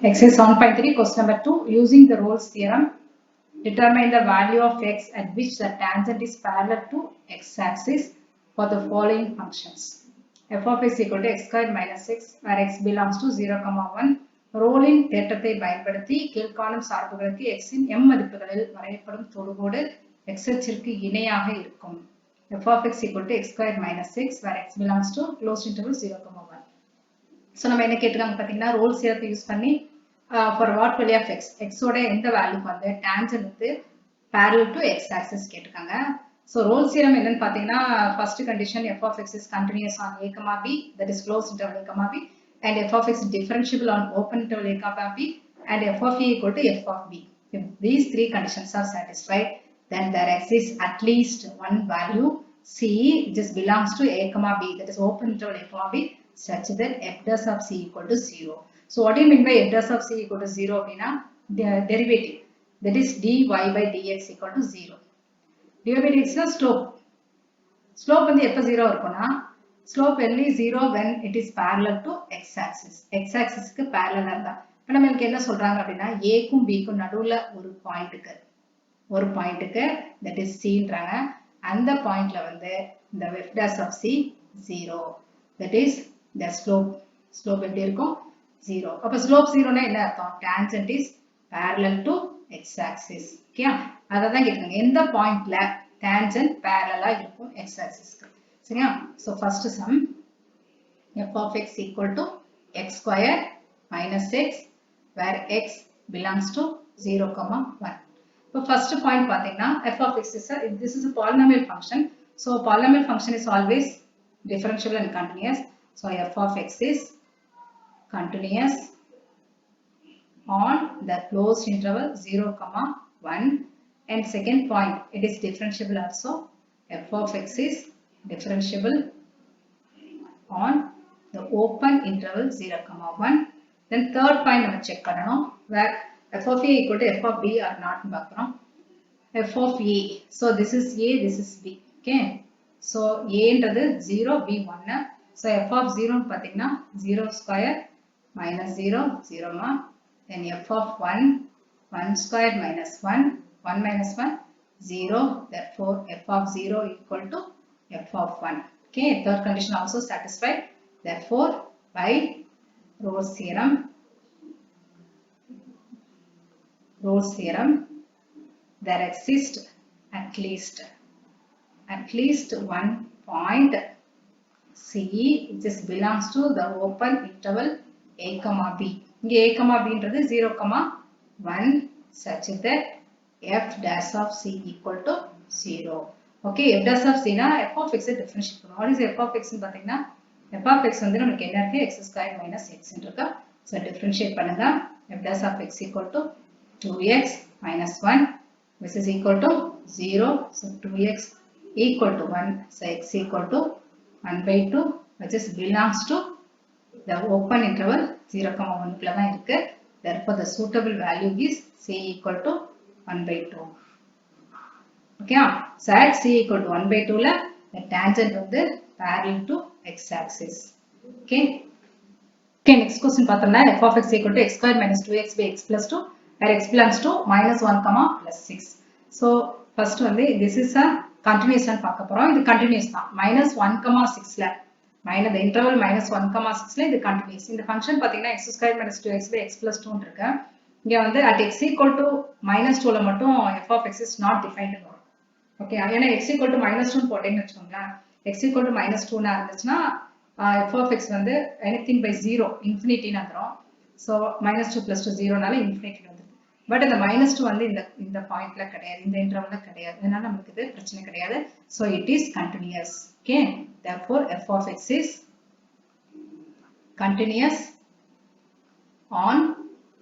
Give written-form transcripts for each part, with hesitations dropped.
Exercise 1.3, question number 2. Using the Rolle's theorem, determine the value of x at which the tangent is parallel to x-axis for the following functions. f of x equal to x squared minus x, where x belongs to 0, 1. ரோலின் தேற்றத்தை பயன்படுத்தி கீழ்காணும் சார்புகளுக்கு x இன் m மதிப்புகளில் வரையப்படும் தொடுகோடு x அச்சிற்கு இணையாக இருக்கும். f of x equal to x squared minus x, where x belongs to closed interval 0, 1. So நம்ம என்ன கேட்டிருக்காங்க பார்த்தீங்கன்னா ரோல்ஸ் தியரத்தை யூஸ் பண்ணி for what value of x, x ஓட எந்த வேல்யூக்கு வந்து tangent வந்து parallel to x axis கேட்டிருக்காங்க. ஸோ ரோல்ஸ் தியரம் என்னன்னு பார்த்தீங்கன்னா first condition f of x is continuous on a, b, that is closed interval a, b, and f of x is differentiable on open interval a, b, and f of a equal to f of b. If these three conditions are satisfied, then there exists at least one value c which belongs to a, b, that is open interval a, b, such that f dash of c equal to 0. So what do you mean by f dash of c equal to 0? The derivative, that is dy by dx equal to 0. dy by dx is slope. Slope வந்து எப்ப 0 இருக்கும்னா slope only 0 when it is parallel to x axis. x axis க்கு parallel இருந்தா. இப்போ நமக்கு என்ன சொல்றாங்க அப்படின்னா a க்கும் b க்கும் நடுவுல ஒரு பாயிண்ட்க்கு that is c ன்றாங்க. அந்த பாயிண்ட்ல வந்து இந்த f dash of c 0. That is the slope எப்படி இருக்கும் 0. அப்ப slope 0 னா என்ன அர்த்தம்? Tangent is parallel to x axis. Okay, அத தான் கேக்குறாங்க. எந்த பாயிண்ட்ல tangent parallel இருக்கும் x axis க்கு. சரியா? So first sum f of x equal to x square minus x, where x belongs to 0, 1. இப்போ first point பாத்தீங்கன்னா f of x is this is a polynomial function. So polynomial function is always differentiable and continuous. So f of x is continuous on the closed interval 0, 1. And second point, it is differentiable also. f of x is differentiable on the open interval 0, 1. Then third point நம்ம check பண்ணணும், where f of a equal to f of b or not பார்க்கிறோம். f of a, so this is a, this is b. Okay, so a ன்றது 0, b 1. So f of 0 பார்த்தீங்கன்னா 0 square minus 0, 0. Then f of 1, 1 square minus 1, 1 minus 1, 0. Therefore f of 0 equal to f of 1. Okay, third condition also satisfied. Therefore by Rolle's theorem, there exists at least one point c which belongs to the open interval a, b. இங்க a, b ன்றது 0, 1 such that f dash of c equal to 0. Okay, f dash of c na f of x differentiate பண்ணுவோம். What is f of x ன்னு பாத்தீங்கன்னா f of x வந்து நமக்கு என்ன இருக்கு? x squared minus x ன்னு இருக்கு. So differentiate பண்ணுங்க. f dash of x equal to 2x minus 1, which is equal to 0. So 2x equal to 1. So x equal to 1 by 2, which is belongs to the open interval 0, 1 குள்ள தான் இருக்கு. Therefore the suitable value is c equal to 1 by 2. Okay, so at c equal to 1 by 2 ல the tangent வந்து parallel to x axis. Okay, next question பார்த்தோம்னா f of x equal to x squared minus 2x by x plus 2, where x belongs to minus 1, plus 6. So first வந்து this is a continuous ன்னு பார்க்க போறோம். இது continuous தான். minus 1, 6ல minus the interval minus 1, 6ல இது continuous. இந்த function பாத்தீங்கன்னா x squared minus 2x by x plus 2 ன்னு இருக்கு. இங்க வந்து at x equal to minus 2ல மட்டும் f of x is not defined வரும். ஓகே, ஏன்னா x equal to minus 2 போட்டேன்னு வச்சுக்கோங்களேன். x equal to minus 2 னா இருந்துச்சுன்னா f of x வந்து anything by 0 infinity ன்னு வந்துரும். So minus 2 plus 2 0 னால infinity வந்துரும். பட் இந்த minus 2 வந்து இந்த பாயிண்ட்ல கிடையாது, இந்த இன்டர்வல்ல கிடையாது. அதனால நமக்கு இது பிரச்சனை கிடையாது. So it is continuous. Okay, therefore f of x is continuous on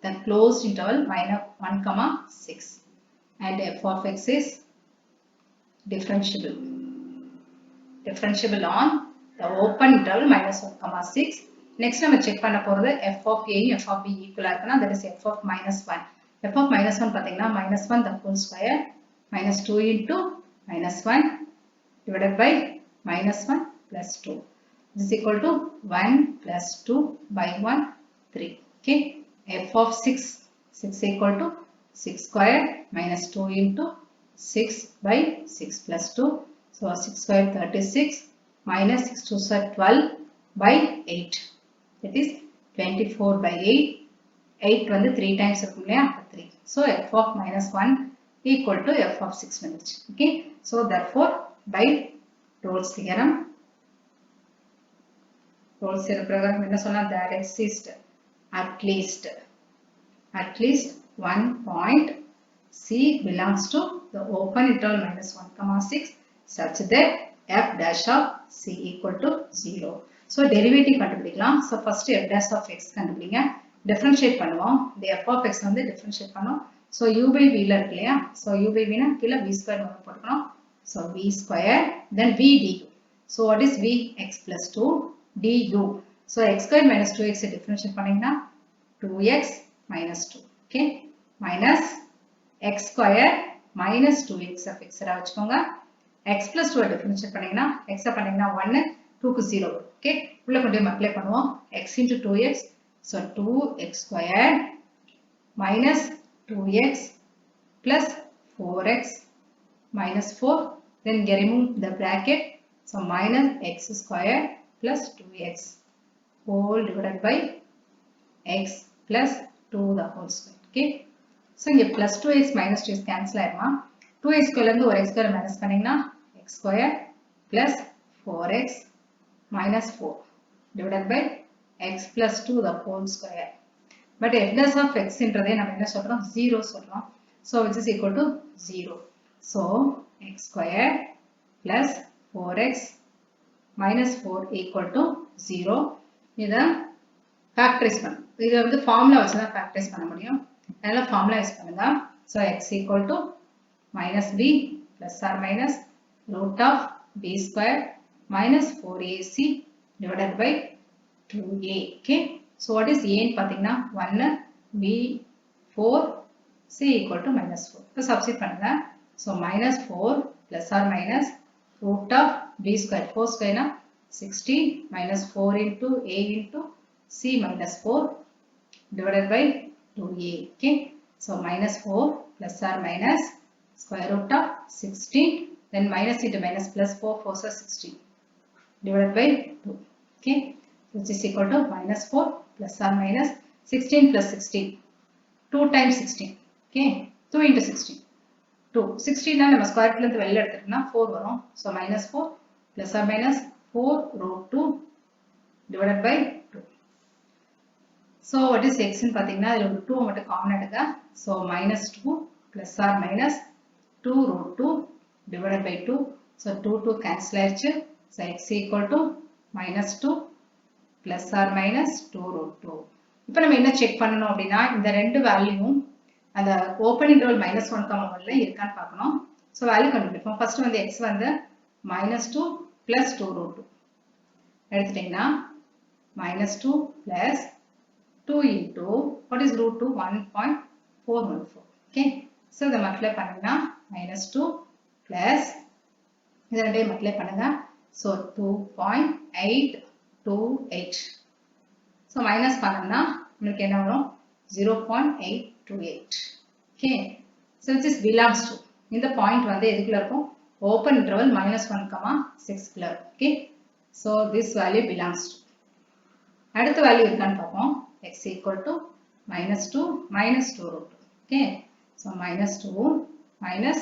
the closed interval minus 1, 6, and f of x is differentiable on the open interval minus 1, 6. Next நம்ம செக் பண்ண போறது f of a f of b equal இருக்குனா, that is f of minus 1. f of minus 1 பாத்தீங்கன்னா minus 1 the whole square minus 2 into minus 1 divided by minus 1 plus 2. This is equal to 1 plus 2 by 1, 3. Okay, f of 6, 6 equal to 6 square minus 2 into 6 by 6 plus 2. So 6 square 36 minus 6 2 are 12 by 8. That is 24 by 8. 8 வந்து 3 times இருக்கும் இல்லையா 3. So f of minus 1 equal to f of 6 வந்துருச்சு. Okay. So therefore by Rolle's theorem பிரகாரம் என்ன சொன்னா there exists at least one point C belongs to the open interval minus 1 comma 6 such that f dash of C equal to 0. So derivative கண்டுபிடிக்கலாம். So first f dash of x கண்டுபிடிங்க. Differentiate பண்ணுவோம். இந்த f of x வந்து differentiate பண்ணும். So u by v ல இருக்கு இல்லையா? So u by v னா கீழ v square வந்து போட்டுக்கணும். So v square then v du. So what is v? X plus 2 du. So x square minus 2x differentiate பண்ணீங்கன்னா 2x minus 2. Okay. Minus x square minus 2x of x வச்சுக்கோங்க. x plus 2 differentiate பண்ணீங்கன்னா x பண்ணீங்கன்னா 1 2 க்கு 0. Okay. உள்ள கொண்டு multiply பண்ணுவோம். x into 2x. So 2x square minus 2x plus 4x minus 4. Then remove the bracket. So minus x square plus 2x whole divided by x plus 2 the whole square. Okay. So here plus 2x minus 2x cancel ஆயிருமா 2x square இருந்து ஒரு x square minus பண்ணீங்கன்னா x square plus 4x minus 4 divided by x plus 2 the whole square. But f dash of x இன்றதை நம்ம என்ன சொல்றோம் 0 சொல்றோம். So which is equal to 0. So x square plus 4x minus 4 equal to 0. இதை factorize பண்ணணும். இதை வந்து formula வச்சு தான் factorize பண்ண முடியும். அதனால formula யூஸ் பண்ணுங்க. So x equal to minus b plus or minus root of b square minus 4ac divided by 2a. Okay. So what is a ன்னு பார்த்தீங்கன்னா 1 b 4 c equal to minus 4. இப்போ substitute பண்ணுங்க. So minus 4 plus or minus root of b square 4 square na 60 minus 4 into a into c minus 4 divided by 2a. Okay. So minus 4 plus or minus square root of 16 then minus into minus plus 4 4 are 16 divided by 2. Okay. Which is equal to minus 4 plus or minus 16 plus 16. 2 times 16. Okay. 2 into 16. 2. 16 na நம்ம square ரூட்ல இருந்து வெளிய எடுத்துட்டோம்னா 4 வரும். So minus 4 plus or minus 4 root 2 divided by 2. So what is x ன்னு பார்த்தீங்கன்னா இதுல ஒரு 2 மட்டும் காமன் எடுங்க. So minus 2 plus or minus 2 root 2 divided by 2. So 2 2 cancel ஆயிடுச்சு. So x equal to minus 2 plus or minus 2 root 2. இப்போ நம்ம என்ன செக் பண்ணணும் அப்படின்னா இந்த ரெண்டு வேல்யூவும் அந்த ஓப்பன் இன்டர்வல் minus 1 comma 1ல இருக்கான்னு பார்க்கணும். So வேல்யூ கண்டுபிடிப்போம். ஃபர்ஸ்ட் வந்து x வந்து minus 2 plus 2 root 2 எடுத்துட்டீங்கன்னா minus 2 plus 2 into what is root 2 1.414. Okay. So இதை மல்டிப்ளை பண்ணீங்கன்னா minus 2 plus இதை ரெண்டையும் மல்டிப்ளை பண்ணுங்க. So 2.828. So minus பண்ணோம்னா உங்களுக்கு என்ன வரும் 0.828. Okay. So this belongs to இந்த பாயிண்ட் வந்து எதுக்குள்ள இருக்கும் open interval minus 1 comma 6 குள்ள இருக்கும். Okay. So this value belongs to அடுத்த வேல்யூ இருக்கான்னு பார்ப்போம். x equal to minus 2 minus 2 root 2. Okay. So minus 2 minus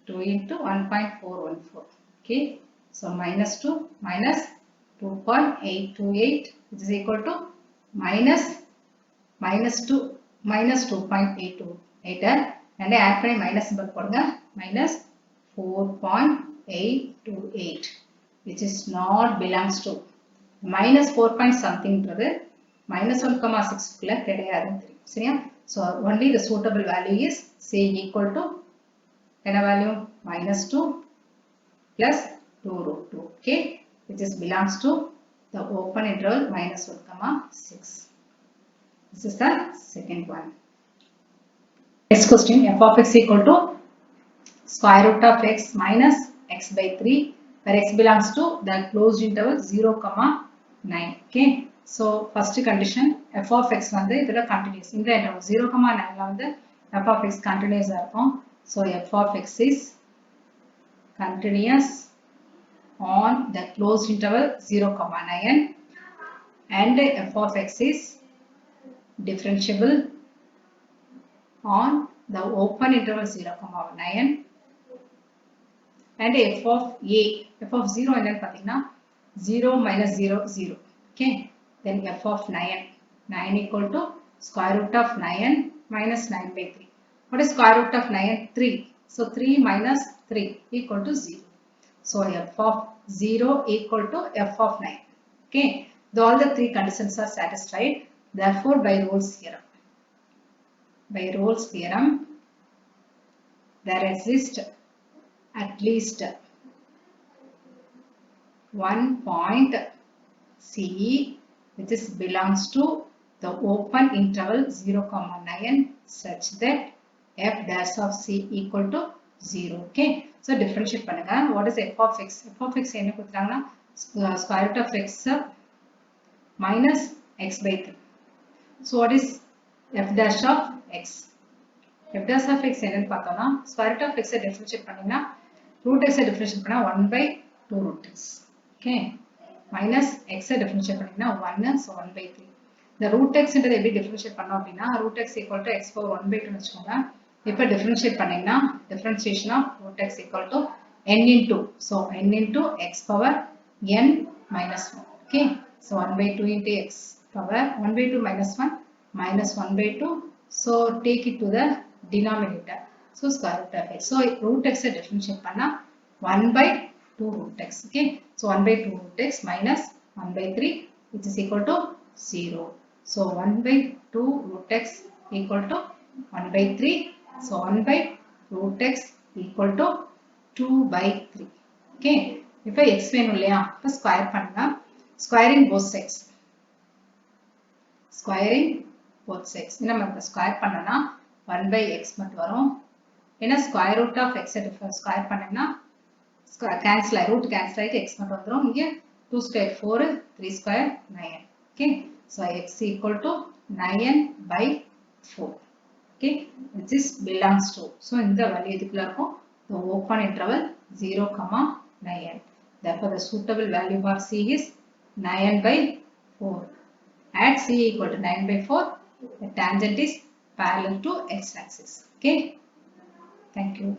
2 into 1.414. Okay. So minus 2 minus 2.828 which is equal to minus 2.828 and add பண்ணி minus symbol போடுங்க minus 4.828 which is not belongs to minus 4 point something ன்றது minus 1 comma 6 குள்ள கிடையாதுன்னு தெரியும். சரியா? So only the suitable value is c equal to என்ன value minus 2 plus 2 root 2. Okay. Which is belongs to the open interval minus 1 comma 6. This is the second one. Next question, f of x equal to square root of x minus x by 3 where x belongs to the closed interval 0 comma 9. Okay. So first condition f of x வந்து இதுல continuous. இந்த interval 0,9ல வந்து f of x continuous இருக்கும். So f of x is continuous on the closed interval 0,9 and f of x is differentiable on the open interval 0,9 and f of a, f of 0 என்னன்னு பாத்தீங்கன்னா 0 minus 0, 0. Okay. Then f of 9, 9 equal to square root of 9 minus 9 by 3. What is square root of 9? 3. So 3 minus 3 equal to 0. So f of 0 equal to f of 9. Okay. All the three conditions are satisfied. Therefore, by Rolle's theorem, there exists at least one point C which is belongs to the open interval 0,9 such that f dash of C equal to 0. Okay. So differentiate பண்ணுங்க. What is f of x? f of x என்ன கொடுத்தாங்கன்னா square root of x minus x by 3. So what is f dash of x? f dash of x என்னன்னு பார்த்தோம்னா square root of x differentiate பண்ணீங்கன்னா root x differentiate பண்ணா 1 by 2 root x. Okay. Minus x differentiate பண்ணீங்கன்னா 1, so 1 by 3. The root x ன்றதை எப்படி differentiate பண்ணோம் அப்படின்னா root x equal to x power 1 by 2 வச்சுக்கோங்க. இப்போ differentiate பண்ணீங்கன்னா differentiation of root x equal to n into, so n into x power n minus 1. Okay. So 1 by 2 into x power 1 by 2 minus 1 minus 1 by 2. So take it to the denominator. So square root of x. So root x differentiate பண்ணா 1 by 2 root x. Okay. So 1 by 2 root x minus 1 by 3 which is equal to 0. So 1 by 2 root x equal to 1 by 3. So 1 by root x equal to 2 by 3. Okay. இப்போ x வேணும் இல்லையா? இப்போ square பண்ணுங்க. Squaring both sides. Squaring both sides. நம்ம square பண்ணனா 1 by x மட்டும் வரும். ஏன்னா square root of x square பண்ணனா cancel root cancel ஆயிட்டு x மட்டும் வந்துரும். இங்க 2 square 4, 3 square 9. Okay. So x equal to 9 by 4. Okay. Which is belongs to. So இந்த value இதுக்குள்ள இருக்கும். The open interval 0,9. Therefore the suitable value for C is 9 by 4. At C equal to 9 by 4, the tangent is parallel to x axis. Okay. Thank you.